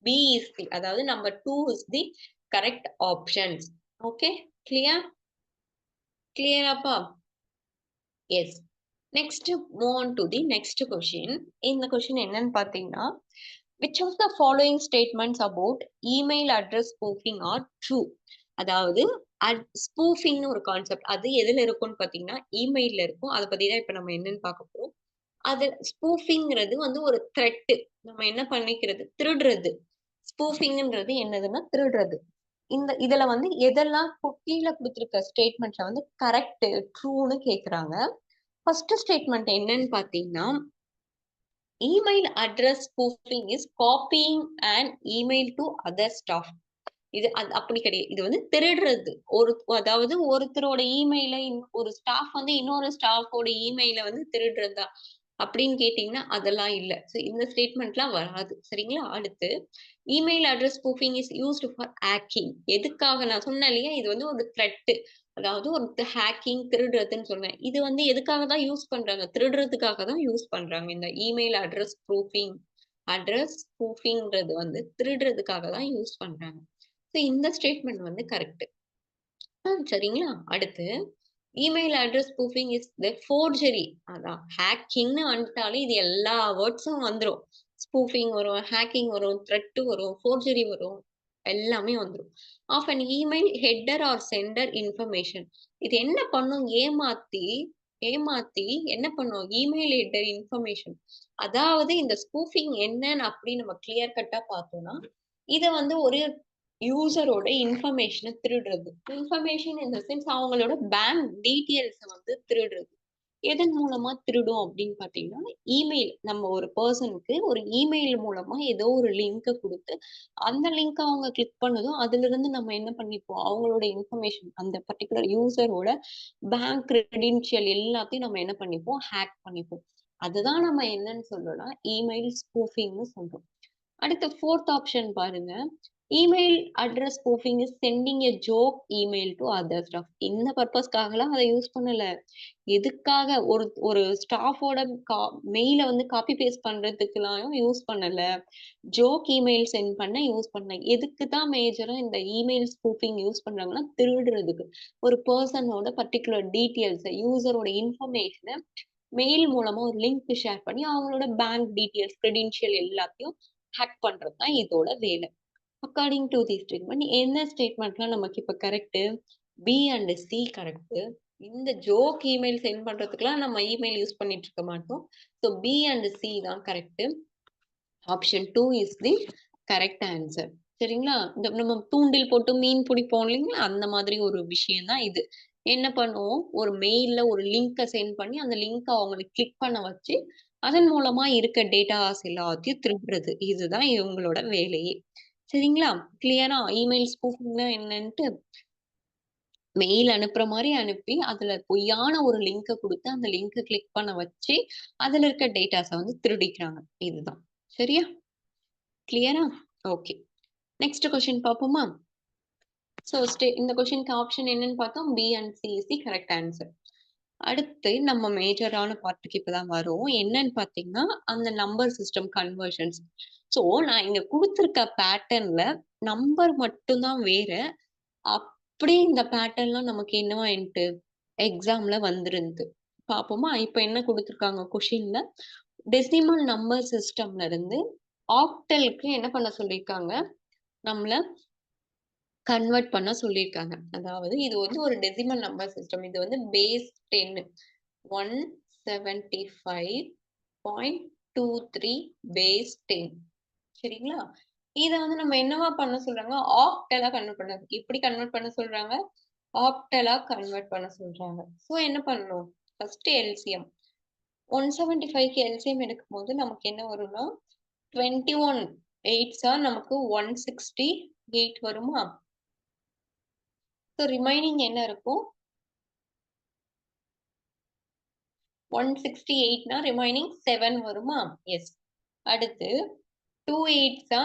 B is the அதாவது number 2 is the correct options. Okay. Clear? கிளியராப்பா? Yes. Next move on to the next question. இந்த கொஸ்டின் என்னன்னு பார்த்தீங்கன்னா, which of the following statements about email address spoofing are true? அதாவது ஸ்பூஃபிங்னு ஒரு concept. அது எதுல இருக்கும்னு பார்த்தீங்கன்னா, இமெயில்ல இருக்கும். அத பத்தி தான் இப்ப நம்ம என்னன்னு பார்க்க போறோம். அது ஸ்பூஃபிங்கிறது வந்து ஒரு த்ரெட். நம்ம என்ன பண்ணிக்கிறது? திருடுறது. ஸ்பூஃபிங்ன்றது என்னதுன்னா, திருடுறது. இதுல வந்து எதெல்லாம் கீழ குடுத்திருக்க ஸ்டேட்மெண்ட்ல வந்து கரெக்ட், ட்ரூன்னு கேட்குறாங்க. ஃபர்ஸ்ட் ஸ்டேட்மெண்ட் என்னன்னு பார்த்தீங்கன்னா, email address spoofing is copying an email to other staff. இது அப்படி கிடையாது. இது வந்து திருடுறது. அதாவது ஒருத்தரோட இமெயில ஒரு ஸ்டாஃப் வந்து இன்னொரு ஸ்டாஃபோட இமெயில வந்து திருடுறதா? அப்படின்னு கேட்டீங்கன்னா, அதெல்லாம் இல்ல. சோ இந்த ஸ்டேட்மெண்ட்லாம் வராது. சரிங்களா? அடுத்து email address spoofing is used for hacking. எதுக்காக? நான் சொன்னேன் இல்லையா? இது வந்து ஒரு த்ரெட். அதாவது ஒரு ஹேக்கிங், திருடுறதுன்னு சொன்னேன். இது வந்து எதுக்காக தான் யூஸ் பண்றாங்க? திருடுறதுக்காக தான் யூஸ் பண்றாங்க. இந்த இமெயில் அட்ரஸ் ஸ்பூஃபிங்ன்றது வந்து திருடுறதுக்காக தான் யூஸ் பண்றாங்க. சோ இந்த ஸ்டேட்மெண்ட் வந்து கரெக்ட். சரிங்களா? அடுத்து email address spoofing is the forgery. அதான் ஹேக்கிங்ன்னு வந்துட்டாலே இது எல்லா வேர்ட்ஸும் வந்துரும். ஸ்பூஃபிங் வரும், ஹேக்கிங் வரும், த்ரெட் வரும், ஃபோர்ஜரி வரும். எல்லாமே வந்துரும். Of an email header or sender information. இது என்ன பண்ணும்? ஏமாத்தி ஏமாத்தி என்ன பண்ணும்? Email header information. அதாவது இந்த ஸ்பூஃபிங் என்னன்னு அப்படி நம்ம கிளியர் கட்டா பார்த்தோம்னா, இத வந்து ஒரு யூசரோட இன்ஃபர்மேஷன திருடுறது. இன்ஃபர்மேஷன் இன் த சென்ஸ் அவங்களோட பேங்க் டீட்டெயில்ஸ வந்து திருடுறது. எதன் மூலமா திருடும் அப்படின்னு பார்த்தீங்கன்னா, இமெயில் நம்ம ஒரு பெர்சனுக்கு ஒரு இமெயில் மூலமா ஏதோ ஒரு லிங்க்க குடுத்து, அந்த லிங்க்க அவங்க கிளிக் பண்ணதும், அதிலிருந்து நம்ம என்ன பண்ணிப்போம், அவங்களோட இன்ஃபர்மேஷன் அந்த பர்ட்டிகுலர் யூசரோட பேங்க் கிரெடென்ஷியல் எல்லாத்தையும் நம்ம என்ன பண்ணிப்போம், ஹேக் பண்ணிப்போம். அதுதான் நம்ம என்னன்னு சொல்றோம்னா, இமெயில் ஸ்பூஃபிங்ன்னு சொல்றோம். அடுத்து 4த் ஆப்ஷன் பாருங்க. Email address spoofing is sending a joke email to other staff. இந்த பர்ப்பஸ்க்காகலாம் அத யூஸ் பண்ணல. எதுக்காக ஒரு ஒரு ஸ்டாஃபோட மெயில வந்து காப்பி பேஸ்ட் பண்றதுக்குலாம் யூஸ் பண்ணல. ஜோக் இமெயில் சென்ட் பண்ண யூஸ் பண்ணேன். எதுக்கு தான் மேஜரா இந்த இமெயில் ஸ்பூஃபிங் யூஸ் பண்றாங்கன்னா, திருடுறதுக்கு. ஒரு பெர்சனோட பர்ட்டிகுலர் டீட்டெயில்ஸ, யூசரோட இன்ஃபர்மேஷன மெயில் மூலமா ஒரு லிங்க் ஷேர் பண்ணி அவங்களோட பேங்க் டீட்டெயில்ஸ், கிரெடென்ஷியல் எல்லாத்தையும் ஹேக் பண்றது தான் இதோட வேலை. அக்கார்டிங் டூ தி ஸ்டேட்மெண்ட் என்ன ஸ்டேட்மெண்ட்லாம் நமக்கு இப்ப correct? B and C correct. இந்த ஜோக் இமெயில் சென்ட் பண்றதுக்குலாம் நம்ம இமெயில் யூஸ் பண்ணிட்டு இருக்க மாட்டோம். ஸோ பி அண்ட் சி தான் correct. Option 2 is the correct answer. சரிங்களா? இந்த நம்ம தூண்டில் போட்டு மீன் பிடிப்போம் இல்லைங்களா? அந்த மாதிரி ஒரு விஷயம் தான் இது. என்ன பண்ணுவோம், ஒரு மெயில்ல ஒரு லிங்க்க சென்ட் பண்ணி, அந்த லிங்க்க அவங்களுக்கு கிளிக் பண்ண வச்சு, அதன் மூலமா இருக்க டேட்டாஸ் எல்லாத்தையும் திருடுறது. இதுதான் இவங்களோட வேலையே. சரிங்களா? கிளியரா? இமெயில் ஸ்பூஃபிங்னா என்னன்ட்டு மெயில் அனுப்புற மாரி அனுப்பி, அதுல பொய்யான ஒரு லிங்க்க குடுத்து, அந்த லிங்க்க கிளிக் பண்ண வச்சு, அதுல இருக்க டேட்டாஸ வந்து திருடிக்கிறாங்க. இதுதான். சரியா? கிளியரா? ஓகே. நெக்ஸ்ட் கொஸ்டின் பார்ப்போமா? ஸோ இந்த கொஸ்டினுக்கு ஆப்ஷன் என்னன்னு பார்த்தோம். B and C is the correct answer. அடுத்து நம்ம மேஜரான பார்ட்டுக்கு இப்ப தான் வரோம். என்னன்னு பார்த்தீங்கன்னா, அந்த நம்பர் சிஸ்டம் கன்வர்ஷன்ஸ். ஸோ நான் இங்க குடுத்திருக்க பேட்டர்ன்ல நம்பர் மட்டும் தான் வேற. அப்படியே இந்த பேட்டர்ன்லாம் நமக்கு என்னவாயின்ட்டு எக்ஸாம்ல வந்திருந்து. பார்ப்போமா? இப்ப என்ன குடுத்துருக்காங்க கொஷின்ல, டெசிமல் நம்பர் சிஸ்டம்ல இருந்து ஆக்டலுக்கு என்ன பண்ண சொல்லியிருக்காங்க? நம்மள கன்வெர்ட் பண்ண சொல்லியிருக்காங்க. அதாவது இது வந்து ஒரு டெசிமல் நம்பர் சிஸ்டம். இது வந்து பேஸ் 10 175.23 பேஸ் 10 சரிங்களா? இத வந்து நம்ம என்னவா பண்ண சொல்றாங்க? ஆக்டலா கன்வெர்ட் பண்ண எப்படி கன்வெர்ட் பண்ண சொல்றாங்க? ஆக்டலா கன்வெர்ட் பண்ண சொல்றாங்க. சோ என்ன பண்ணணும்? First LCM. 175க்கு எல்சிஎம் எடுக்கும்போது நமக்கு என்ன வரும்னா, 21 8ஸா நமக்கு 168 வருமா? ஸோ ரிமைனிங் என்ன இருக்கும்? 168னா ரிமைனிங் 7 வருமா? எஸ். அடுத்து 2 8ஸா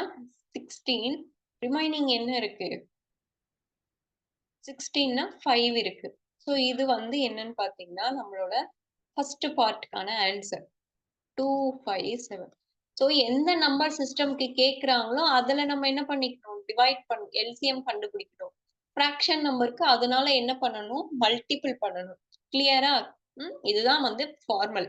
16 ரிமைனிங் என்ன இருக்கு? 16னா 5 இருக்கு. ஸோ இது வந்து என்னன்னு பார்த்தீங்கன்னா, நம்மளோட ஃபர்ஸ்ட் பார்ட்க்கான ஆன்சர். 257. ஸோ எந்த நம்பர் சிஸ்டம்க்கு கேட்குறாங்களோ, அதுல நம்ம என்ன பண்ணிக்கணும்? டிவைட் எல்சிஎம் கண்டுபிடிக்கணும். ஃபிராக்ஷன் நம்பருக்கு அதனால என்ன பண்ணணும்? மல்டிபிள் பண்ணணும். கிளியரா? இதுதான் வந்து ஃபார்மல்.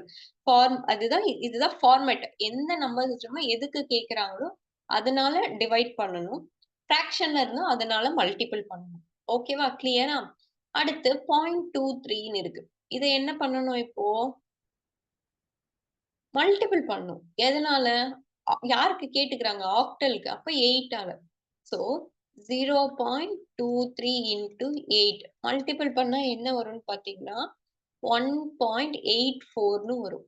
இதுதான் ஃபார்மேட். எந்த நம்பர் சிஸ்டமோ எதுக்கு கேட்குறாங்களோ, அதனால டிவைட் பண்ணணும். ஃபிராக்ஷன்ல இருந்தா அதனால மல்டிபிள் பண்ணணும். ஓகேவா? கிளியரா? அடுத்து 0.23ன்னு இருக்கு. இத என்ன பண்ணணும் இப்போ? மல்டிபிள் பண்ணும். எதனால? யாருக்கு கேட்டுக்கிறாங்க? ஆக்டலுக்கு. அப்ப 8 ஆல. ஸோ 0.23 இன்டு 8 மல்டிபிள் பண்ணா என்ன வரும்னு பார்த்தீங்கன்னா, 1.84ன்னு வரும்.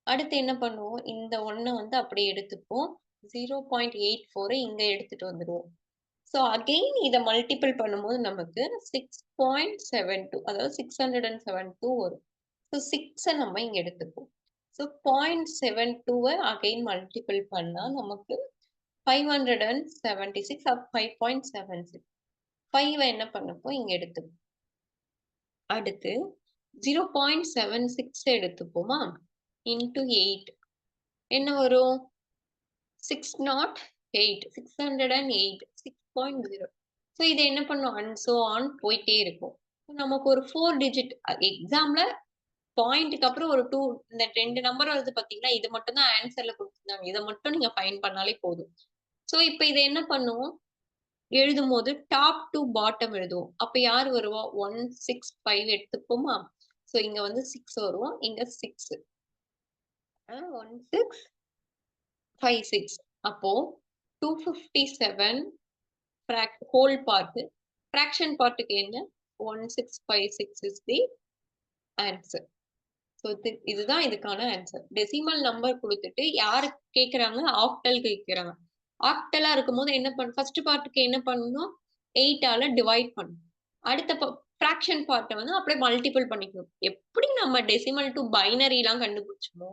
அடுத்து என்ன பண்ணுவோம்? இந்த 1 வந்து அப்படியே எடுத்துப்போம். 0.84 இங்க எடுத்துட்டு வந்துருவோம். ஸோ அகைன் இத மல்டிபிள் பண்ணும்போது நமக்கு 6.72 அதாவது 672 வரும். ஸோ 6 நம்ம இங்க எடுத்துப்போம். ஸோ 0.72 அகைன் மல்டிபிள் பண்ணா நமக்கு 576 ஆர் 5.76. 5 என்ன பண்ணப்போம் இங்க எடுத்துப்போம். அடுத்து 0.76 எடுத்துப்போமா? இன்டு 8 என்ன வரும்? 608 608 6.0. ஸோ இத என்ன பண்ணும்? அண்ட் சோ ஆன் போயிட்டே இருக்கும். நமக்கு ஒரு 4 டிஜிட் எக்ஸாம்ல பாயிண்ட்க்கு அப்புறம் ஒரு 2 இந்த 2 நம்பர் வருது பாத்தீங்களா? இது மட்டும் தான் ஆன்ஸர்ல குடுத்துருந்தாங்க. இத மட்டும் நீங்க ஃபைண்ட் பண்ணாலே போதும். சோ இப்ப இத என்ன பண்ணுவோம்? எழுதும்போது டாப் டூ பாட்டம் எழுதுவோம். அப்ப யார் வருவா? 1, 6, 5 எடுத்துப்போமா? சோ இங்க வந்து 6 வரும். இங்க 6. 1, 6, 5, 6. அப்போ 257 ஹோல் பார்ட். ஃபிராக்ஷன் பார்ட்க்கு என்ன? 1656 இஸ் தி ஆன்ஸர். சோ இதுதான் இதுக்கான ஆன்ஸர். டெசிமல் நம்பர் குடுத்துட்டு யாருக்கு கேக்குறாங்க? ஆக்டல் கேக்குறாங்க. ஆக்டலா இருக்கும்போது என்ன ஃபர்ஸ்ட் பார்ட்க்கு என்ன பண்ணணும்? 8 ஆல டிவைட் பண்ணணும். அடுத்த ஃபிராக்ஷன் பார்ட்ட வந்து அப்படியே மல்டிபிள் பண்ணிக்கணும். எப்படி நம்ம டெசிமல் டூ பைனரிலாம் கண்டுபிடிச்சோமோ,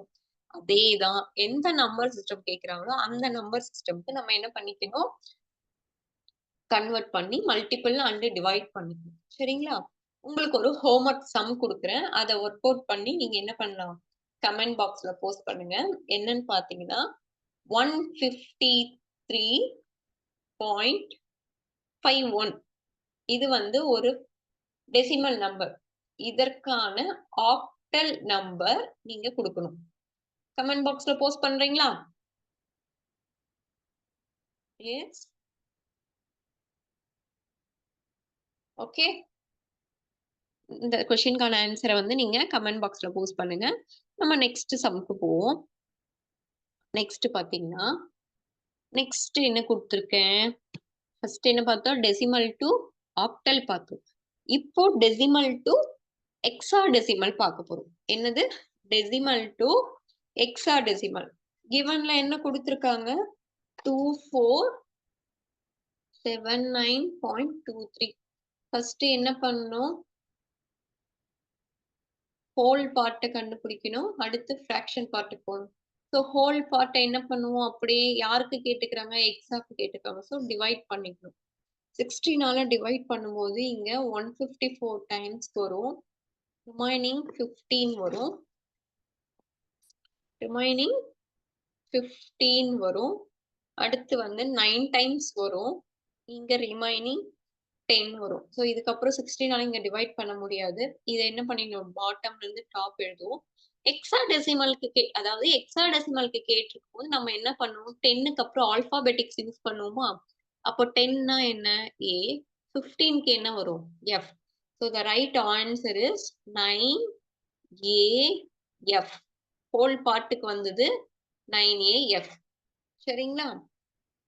அதேதான் எந்த நம்பர் சிஸ்டம் கேக்குறாங்களோ அந்த நம்பர் சிஸ்டம்க்கு நம்ம என்ன பண்ணிக்கணும்? கன்வெர்ட் பண்ணி மல்டிபிள் அண்ட் டிவைட் பண்ணிக்கணும். சரிங்களா? உங்களுக்கு ஒரு ஹோம் ஒர்க் சம் குடுக்குறேன். அத ஒர்க் அவுட் பண்ணி நீங்க என்ன பண்ணலாம்? கமெண்ட் பாக்ஸ்ல போஸ்ட் பண்ணுங்க. என்னன்னு பார்த்தீங்கன்னா, 153.51 இது வந்து ஒரு டெசிமல் நம்பர். இதற்கான ஆக்டல் நம்பர் நீங்க குடுக்கணும். கமெண்ட் பாக்ஸ்ல போஸ்ட் பண்றீங்களா? எஸ். ஓகே. இந்த கொஸ்டின்கான ஆன்ஸர வந்து நீங்க கமெண்ட் பாக்ஸ்ல போஸ்ட் பண்ணுங்க. நம்ம நெக்ஸ்ட் சம்க்கு போவோம். நெக்ஸ்ட் பார்த்தீங்கன்னா, நெக்ஸ்ட் என்ன குடுத்துருக்கேன்? ஃபர்ஸ்ட் என்ன பார்த்தோம்? டெசிமல் டூ ஆக்டல் பார்த்தோம். இப்போ டெசிமல் டூ ஹெக்ஸாடெசிமல் பார்க்க போறோம். என்னது? Decimal two hexadecimal. கிவன்ல என்ன குடுத்துருக்காங்க? 2479.23. ஃபர்ஸ்ட் என்ன பண்ணணும்? ஹோல் பார்ட்ட கண்டுபிடிக்கணும். அடுத்து ஃபிராக்ஷன் பார்ட்டுக்கு போணும். ஸோ ஹோல் பார்ட்ட என்ன பண்ணுவோம்? அப்படியே யாருக்கு கேட்டுக்கிறாங்க? எக்ஸாக்கு கேட்டுருக்காங்க. ஸோ டிவைட் பண்ணிக்கணும். 16ஆல டிவைட் பண்ணும்போது இங்க 154 டைம்ஸ் வரும். ரிமைனிங் 15 வரும். ரிமைனிங் 15 வரும். அடுத்து வந்து 9 டைம்ஸ் வரும். இங்க ரிமைனிங் 10 வரும். ஸோ இதுக்கப்புறம் 16ஆல இங்க டிவைட் பண்ண முடியாது. இத என்ன பண்ணிடணும்? பாட்டம்ல இருந்து டாப் எழுதுவோம். அதாவது ஹெக்ஸாடெசிமலுக்கு கேட்டிருக்கும்போது நம்ம என்ன பண்ணுவோம்? 10க்கு அப்புறம் ஆல்பாபெட்டிக்ஸ் யூஸ் பண்ணுவோமா? அப்போ 10னா என்ன? A. 15க்கு என்ன வரும்? F. So the right answer is 9AF. Whole பார்ட்டுக்கு வந்தது 9AF. சரிங்களா?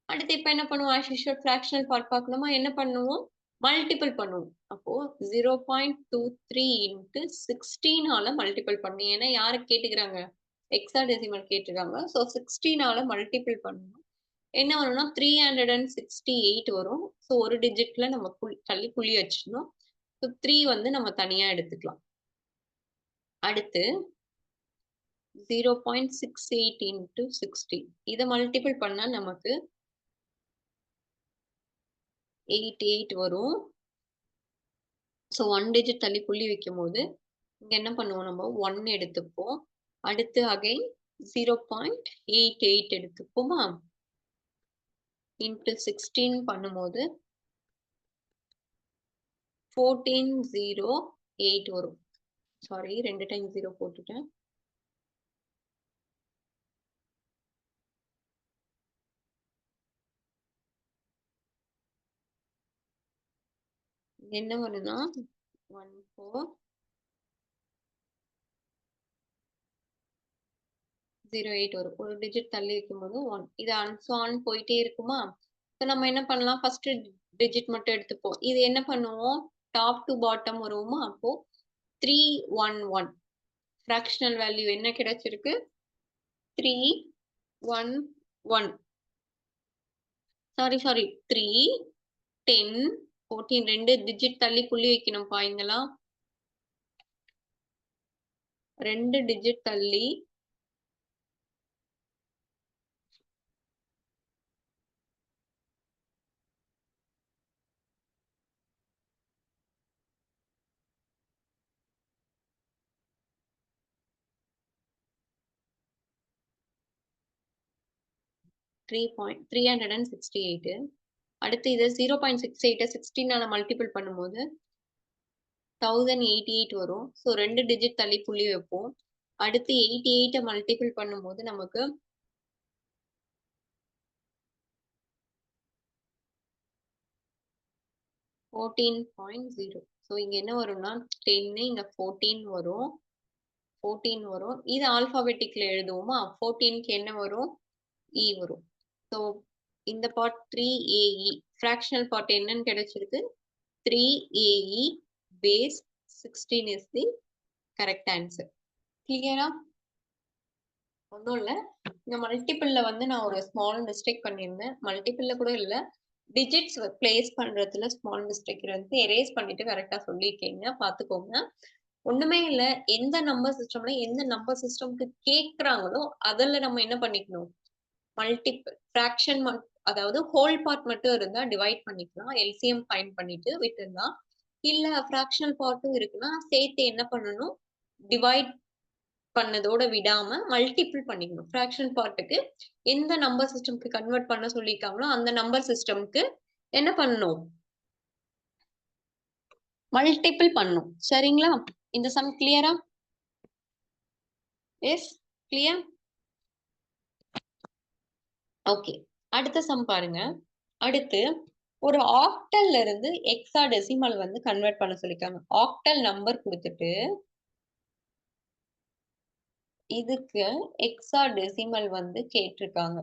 அடுத்து இப்ப என்ன பண்ணுவோம்? ஆஸ் யூசுவல் ஃபிராக்ஷனல் பார்ட் பார்க்கணுமா? என்ன பண்ணுவோம்? மல்டிபிள் பண்ணுவோம். அப்போ 0.23 இன்டு 16ஆல மல்டிபிள் பண்ணணும். ஏன்னா யாருக்கு கேட்டுக்கிறாங்க? ஹெக்ஸாடெசிமல் கேட்டுருக்காங்க. ஸோ 16ஆல மல்டிபிள் பண்ணணும். என்ன வரும்னா 368 வரும். ஸோ ஒரு டிஜிட்ல நம்ம தள்ளி புள்ளி வச்சிடணும். ஸோ 3 வந்து நம்ம தனியா எடுத்துக்கலாம். அடுத்து 0.68 இன்டு 60. இத மல்டிபிள் பண்ணா நமக்கு 88 வரும். ஸோ 1 டிஜிட் தள்ளி புள்ளி வைக்கும்போது, இங்க என்ன பண்ணுவோம் நம்ம 1 எடுத்துப்போம். அடுத்து அகைன் 0.88 எடுத்துப்போமா? இன்டு 16 பண்ணும்போது 1408 வரும். சாரி 2 டைம் 0 போட்டுட்டேன். என்ன வரும்னா 1408 வரும். ஒரு டிஜிட் தள்ளி வைக்கும்போது 1. இது ஆன் போயிட்டே இருக்குமா? ஸோ நம்ம என்ன பண்ணலாம்? ஃபர்ஸ்ட் டிஜிட் மட்டும் எடுத்துப்போம். இது என்ன பண்ணுவோம்? டாப் டு பாட்டம் வருவோமா? அப்போ 311. ஃபிராக்ஷனல் வேல்யூ என்ன கிடைச்சிருக்கு? 311. சாரி 3, 10, 14. 2 டிஜிட் தள்ளி புள்ளி வைக்கணும்ப்பா இங்கெல்லாம். 2 டிஜிட் தள்ளி 368. அடுத்து இத 0.68 16ஆல மல்டிபிள் பண்ணும்போது 1088 வரும். ஸோ 2 டிஜிட் தள்ளி புள்ளி வைப்போம். அடுத்து 88 மல்டிபிள் பண்ணும்போது நமக்கு 14.0. ஸோ இங்க என்ன வரும்னா 10 இங்க 14 வரும். 14 வரும். இது ஆல்பாபெட்டிக்ல எழுதுவோமா? 14க்கு என்ன வரும்? E வரும். ஸோ இந்த பார்ட் 3AE. ஃபிராக்ஷனல் பார்ட் என்னன்னு கிடைச்சிருக்கு? 3AE base 16 is the correct answer. கிளியரா? ஒன்றும் இல்லை. இந்த மல்டிபிள்ல வந்து நான் ஒரு ஸ்மால் மிஸ்டேக் பண்ணியிருந்தேன். மல்டிபிள்ல கூட இல்லை, டிஜிட்ஸ் பிளேஸ் பண்றதுல ஸ்மால் மிஸ்டேக் இருந்து எரேஸ் பண்ணிட்டு கரெக்டா சொல்லியிருக்கீங்க. பார்த்துக்கோங்க. ஒண்ணுமே இல்லை, எந்த நம்பர் சிஸ்டம்ல எந்த நம்பர் சிஸ்டம்க்கு கேட்குறாங்களோ அதில் நம்ம என்ன பண்ணிக்கணும்? மல்டிபிள் ஃப்ராக்ஷன் அதாவது ஹோல் பார்ட் மட்டும் இருந்தா டிவைட் பண்ணிக்கலாம், எல்சிஎம் ஃபைண்ட் பண்ணிட்டு விட்டுடலாம். இல்ல ஃப்ராக்ஷனல் பார்ட்டும் இருக்குன்னா சேர்த்து என்ன பண்ணணும்? டிவைட் பண்ணதோட விடாம மல்டிபிள் பண்ணிக்கணும். ஃப்ராக்ஷன் பார்ட்டுக்கு எந்த நம்பர் சிஸ்டம்க்கு கன்வெர்ட் பண்ண சொல்லியிருக்காங்களோ அந்த நம்பர் சிஸ்டம்க்கு என்ன பண்ணணும்? மல்டிபிள் பண்ணணும். சரிங்களா? இந்த சம் கிளியரா? Yes, clear. ஓகே, அடுத்த சம் பாருங்க. அடுத்து ஒரு ஆக்டல்ல இருந்து ஹெக்ஸாடெசிமல் வந்து கன்வெர்ட் பண்ண சொல்லிருக்காங்க. ஆக்டல் நம்பர் கொடுத்துட்டு இதுக்கு ஹெக்ஸாடெசிமல் வந்து கேட்டிருக்காங்க.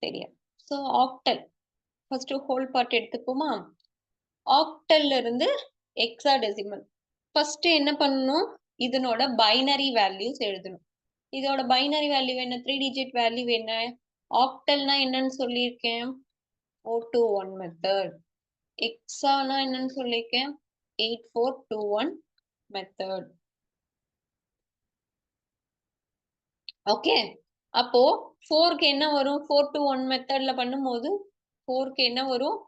சரியா? So octal first whole part எடுத்துப்போமா? ஆக்டல்ல இருந்து ஹெக்ஸாடெசிமல் ஃபர்ஸ்ட் என்ன பண்ணணும்? இதனோட பைனரி வேல்யூஸ் எழுதணும். இதோட பைனரி வேல்யூ என்ன? 3 டிஜிட் வேல்யூ என்ன? ஆக்டல்னா என்னன்னு சொல்லியிருக்கேன்? 4-to-1 method. ஹெக்ஸானா என்னன்னு சொல்லியிருக்கேன்? 8-4-2-1 மெத்தட். ஓகே, அப்போ 4க்கு என்ன வரும்? 4-to-1 மெத்தட்ல பண்ணும்போது 4க்கு என்ன வரும்?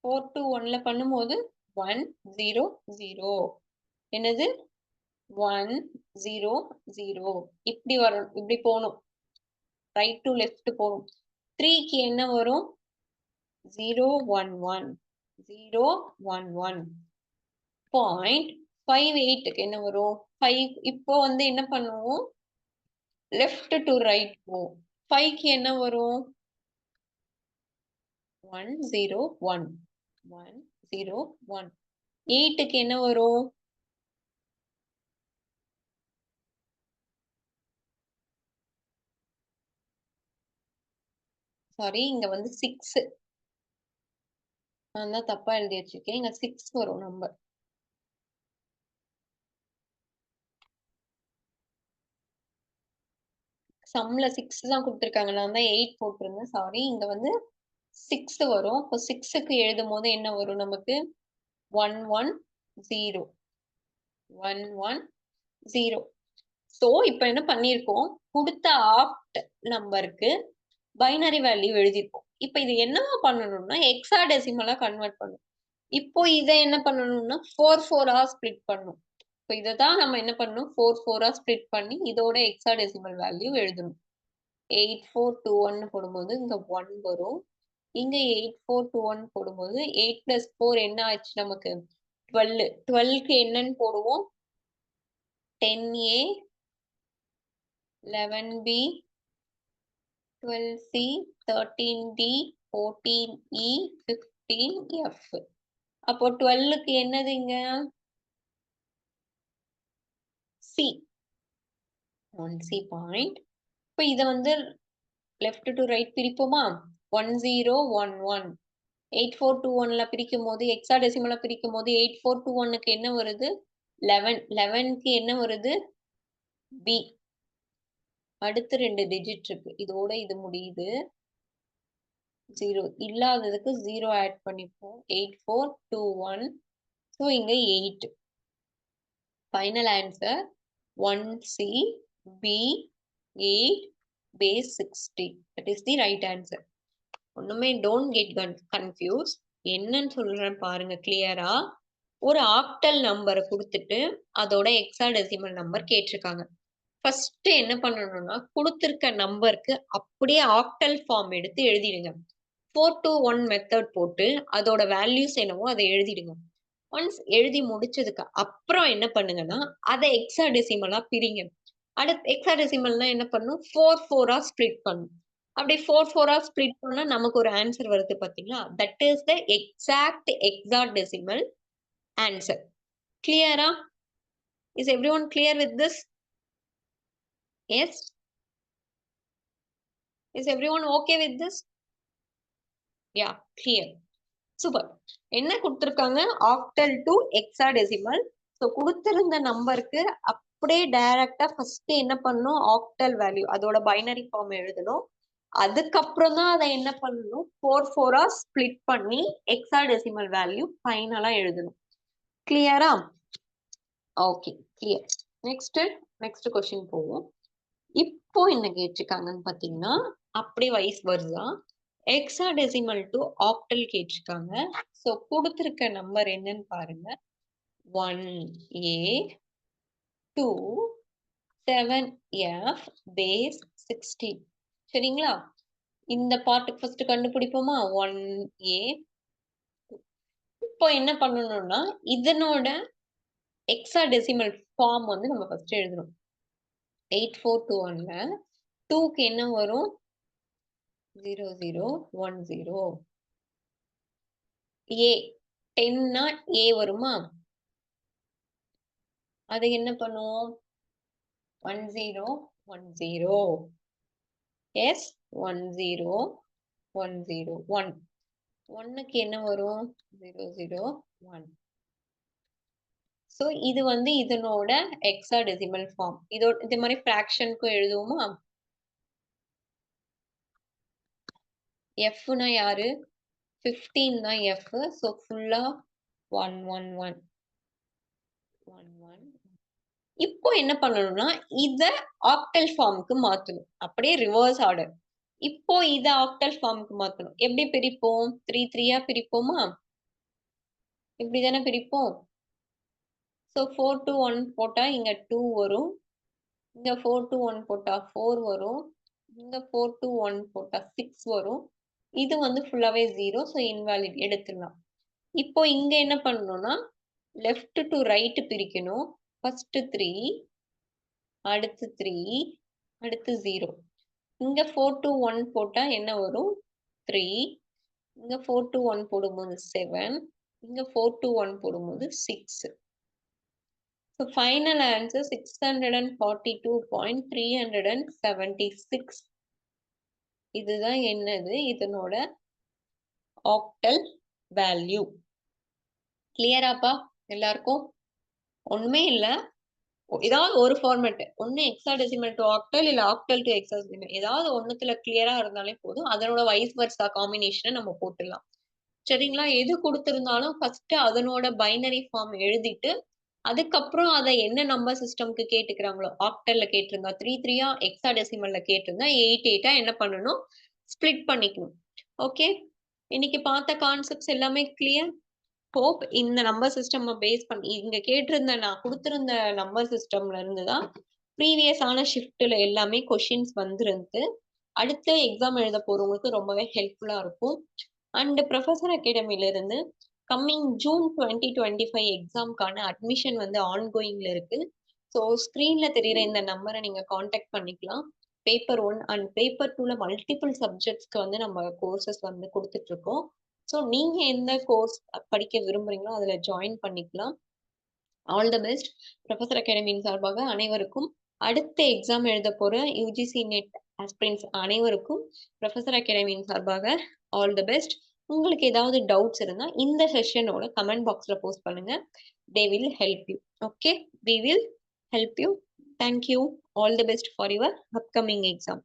4-to-1ல பண்ணும்போது 1 0 0. என்னது? 1 0 0. இப்படி வரும், இப்படி போகணும், ரைட் டு லெஃப்ட் போகணும். 3க்கு என்ன வரும்? 0 1 1 0 1 1. 0.58க்கு என்ன வரும்? 5. இப்போ வந்து என்ன பண்ணுவோம்? லெஃப்ட் டு ரைட் போவோம். 5க்கு என்ன வரும்? 1 0 1 1 0 1. 8க்கு என்ன வரும்? சாரி, இங்க வந்து 6. நான் தான் தப்பா எழுதி வச்சிருக்கேன். இங்க 6 வரும் நம்பர். சம்ல 6 தான் கொடுத்துருக்காங்க, நான் தான் 8 போட்டிருந்தேன். சாரி, இங்க வந்து 6 வரும். இப்போ 6க்கு எழுதும் போது என்ன வரும் நமக்கு? 1 1 0 1 1 0. சோ இப்போ என்ன பண்ணிருக்கோம்? கொடுத்த ஆக்ட் நம்பருக்கு பைனரி வேல்யூ எழுதிருக்கோம். இப்போ இது என்னவா பண்ணணும்னா ஹெக்ஸாடெசிமலா கன்வெர்ட் பண்ணணும். இப்போ இதை என்ன பண்ணணும்னா 4-4 ஸ்ப்ளிட் பண்ணணும். இப்போ இதை தான் நம்ம என்ன பண்ணணும்? 4-4 ஸ்ப்ளிட் பண்ணி இதோட ஹெக்ஸாடெசிமல் வேல்யூ எழுதணும். 8-4-2-1 போடும்போது இங்க 1 வரும். இங்க 8-4-2-1 போடும்போது 8 + 4 என்ன ஆச்சு நமக்கு? 12. 12க்கு என்னன்னு போடுவோம்? 10A 11B 12C 13D 14E 15F. அப்போ 12க்கு என்னதுங்க? C. 1C point. இப்போ இதை வந்து லெஃப்ட் டு ரைட் பிரிப்போமா? 1 0 1 1. 8-4-2-1ல பிரிக்கும் போது ஹெக்ஸாடெசிமலா பிரிக்கும் போது 8-4-2-1க்கு என்ன வருது? 11. 11க்கு என்ன வருது? B. அடுத்து 2 டிஜிட் இருக்கு, இதோட இது முடியுது. 0 இல்லாததுக்கு 0 ஆட் பண்ணிப்போம். 8-4-2-1. ஸோ இங்க 8. Final answer 1C B 8 base 60. That is the right answer. ஒண்ணுமே டோன்ட் கெட் கன்ஃபியூஸ். என்னன்னு சொல்றேன் பாருங்க கிளியரா. ஒரு ஆக்டல் நம்பரை கொடுத்துட்டு அதோட ஹெக்ஸாடெசிமல் நம்பர் கேட்டிருக்காங்க. ஃபர்ஸ்ட் என்ன பண்ணணும்னா கொடுத்திருக்க நம்பருக்கு அப்படியே ஆக்டல் ஃபார்ம் எடுத்து எழுதிடுங்க. 4-to-1 மெத்தட் போட்டு அதோட வேல்யூஸ் என்னவோ அதை எழுதிடுங்க. ஒன்ஸ் எழுதி முடிச்சதுக்கு அப்புறம் என்ன பண்ணுங்கன்னா, அத ஹெக்ஸாடெசிமலா பிரிங்க. அடுத்து ஹெக்ஸாடெசிமல்னா என்ன பண்ணணும்? 4 4ஆ ஸ்ப்ளிட் பண்ணணும். அப்படி 4 4ஆ ஸ்ப்ளிட் பண்ணா நமக்கு ஒரு ஆன்சர் வருது பார்த்தீங்களா? That is the exact hexadecimal answer. கிளியரா? Is everyone clear with this? Yes? Is everyone okay with this? Yeah, clear. Super. என்ன குடுத்திருக்காங்க? Octal to hexadecimal. சோ குடுத்திருந்த நம்பருக்கு அப்படியே டைரக்ட்டா ஃபர்ஸ்ட் என்ன பண்ணணும்? ஆக்டல் வேல்யூ அதோட பைனரி ஃபார்ம் எழுதணும். அதுக்கப்புறம் தான் அத என்ன பண்ணணும்? 4 4ஆ ஸ்ப்ளிட் பண்ணி ஹெக்ஸாடெசிமல் வேல்யூ ஃபைனலா எழுதணும். கிளியரா? Okay, clear. நெக்ஸ்ட் கொஸ்டின் போவோம். இப்போ என்ன கேட்டிருக்காங்கன்னு பார்த்தீங்கன்னா, அப்படியே வைஸ் வர்ஸா ஹெக்ஸாடெசிமல் டு ஆக்டல் கேட்டிருக்காங்க. சோ குடுத்திருக்க நம்பர் என்னன்னு பாருங்க. 1A 2 7F base 16. சரிங்களா? இந்த பார்ட்டுக்கு ஃபர்ஸ்ட் கண்டுபிடிப்போமா? 1A. இப்போ என்ன பண்ணணும்னா, இதனோட ஹெக்ஸாடெசிமல் ஃபார்ம் வந்து நம்ம ஃபர்ஸ்ட் எழுதணும். 8421ல 2க்கு என்ன வரும்? 0010. A 10னா A வருமா? அது என்ன பண்ணுவோம்? 1010. எஸ் 10101. 1க்கு என்ன வரும்? 001. சோ இது வந்து இதனோட ஹெக்ஸாடெசிமல் ஃபார்ம். இதே மாதிரி ஃபிராக்ஷனுக்கும் எழுதுவோமா? Fனா யாரு? 15 தான் F. சோ ஃபுல்லா 111. 11. இப்போ என்ன பண்ணணும்னா, இத ஆக்டல் ஃபார்ம்க்கு மாத்தணும். அப்படியே ரிவர்ஸ் ஆர்டர். இப்போ இத ஆக்டல் ஃபார்ம்க்கு மாத்தணும். எப்படி பிரிப்போம்? 3 3ஆ பிரிப்போமா? இப்படி தானே பிரிப்போம். சோ 4 to 1 போட்டா இங்க 2 வரும். இங்க 4 to 1 போட்டா 4 வரும். இங்க 4 to 1 போட்டா 6 வரும். இது வந்து ஃபுல்லாவே 0. சோ இன்வாலிட் எடுத்துடலாம். இப்போ இங்க என்ன பண்ணணும்னா, லெஃப்ட் டு ரைட் பிரிக்கணும். ஃபர்ஸ்ட் 3, அடுத்து 3, அடுத்து 0. இங்க 4 to 1 போட்டா என்ன வரும்? 3. இங்க 4 to 1 போடும்போது 7. இங்க 4 to 1 போடும்போது 6. So final answer 642.376. இதுதான் என்னது? இதனோட ஆக்டல் வேல்யூ. கிளியராப்பா எல்லாருக்கும்? ஒண்ணுமே இல்ல. ஏதாவது ஒரு ஃபார்மேட். ஒண்ணு ஹெக்ஸாடெசிமல் டு ஆக்டல் இல்ல ஆக்டல் டு ஹெக்ஸாடெசிமல். ஏதாவது ஒண்ணுத்துல கிளியரா இருந்தாலே போதும். அதனோட வைஸ் வெர்சா காம்பினேஷன நம்ம போட்டுடலாம். சரிங்களா? எது குடுத்திருந்தாலும் ஃபர்ஸ்ட் அதனோட பைனரி ஃபார்ம் எழுதிட்டு, அதுக்கப்புறம் அத என்ன நம்பர் சிஸ்டம்க்கு கேட்டுக்கிறாங்களோ, ஆக்டல்ல கேட்டிருந்தா 3 3ஆ, ஹெக்ஸாடெசிமல்ல கேட்டிருந்தா 8 8ஆ என்ன பண்ணணும்? ஸ்ப்ளிட் பண்ணிக்கணும். ஓகே. இன்னைக்கு பார்த்த கான்செப்ட்ஸ் எல்லாமே கிளியர்? ஹோப் இந்த நம்பர் சிஸ்டம்ம பேஸ் பண்ணி இங்க கேட்டிருந்த நான் குடுத்திருந்த நம்பர் சிஸ்டம்ல இருந்து தான் ப்ரீவியஸ் ஆன ஷிஃப்ட்ல எல்லாமே கொஸ்டின்ஸ் வந்திருந்து. அடுத்து எக்ஸாம் எழுத போறவங்களுக்கு ரொம்பவே ஹெல்ப்ஃபுல்லா இருக்கும். அண்ட் ப்ரொஃபசர் அகாடமில இருந்து கம்மிங் ஜூன் 2025 எக்ஸாம்க்கான அட்மிஷன் வந்து ஆன்கோயிங்ல இருக்கு. ஸோ ஸ்க்ரீன்ல தெரியிற இந்த நம்பரை நீங்க காண்டாக்ட் பண்ணிக்கலாம். பேப்பர் 1 அண்ட் பேப்பர் 2ல மல்டிபிள் சப்ஜெக்ட்ஸ்க்கு வந்து நம்ம கோர்சஸ் வந்து குடுத்துட்டு இருக்கோம். ஸோ நீங்க எந்த கோர்ஸ் படிக்க விரும்புறீங்களோ அதுல ஜாயின் பண்ணிக்கலாம். All the best. ப்ரொஃபசர் அகாடமியின் சார்பாக அனைவருக்கும் அடுத்த எக்ஸாம் எழுத போற யுஜிசி நெட் ஆஸ்பிரண்ட்ஸ் அனைவருக்கும் ப்ரொஃபசர் அகாடமியின் சார்பாக ஆல் த பெஸ்ட். உங்களுக்கு ஏதாவது டவுட்ஸ் இருந்தா இந்த செஷனோட கமெண்ட் பாக்ஸ்ல போஸ்ட் பண்ணுங்க. They will help you. Okay, we will help you. Thank you. All the best for your upcoming exam.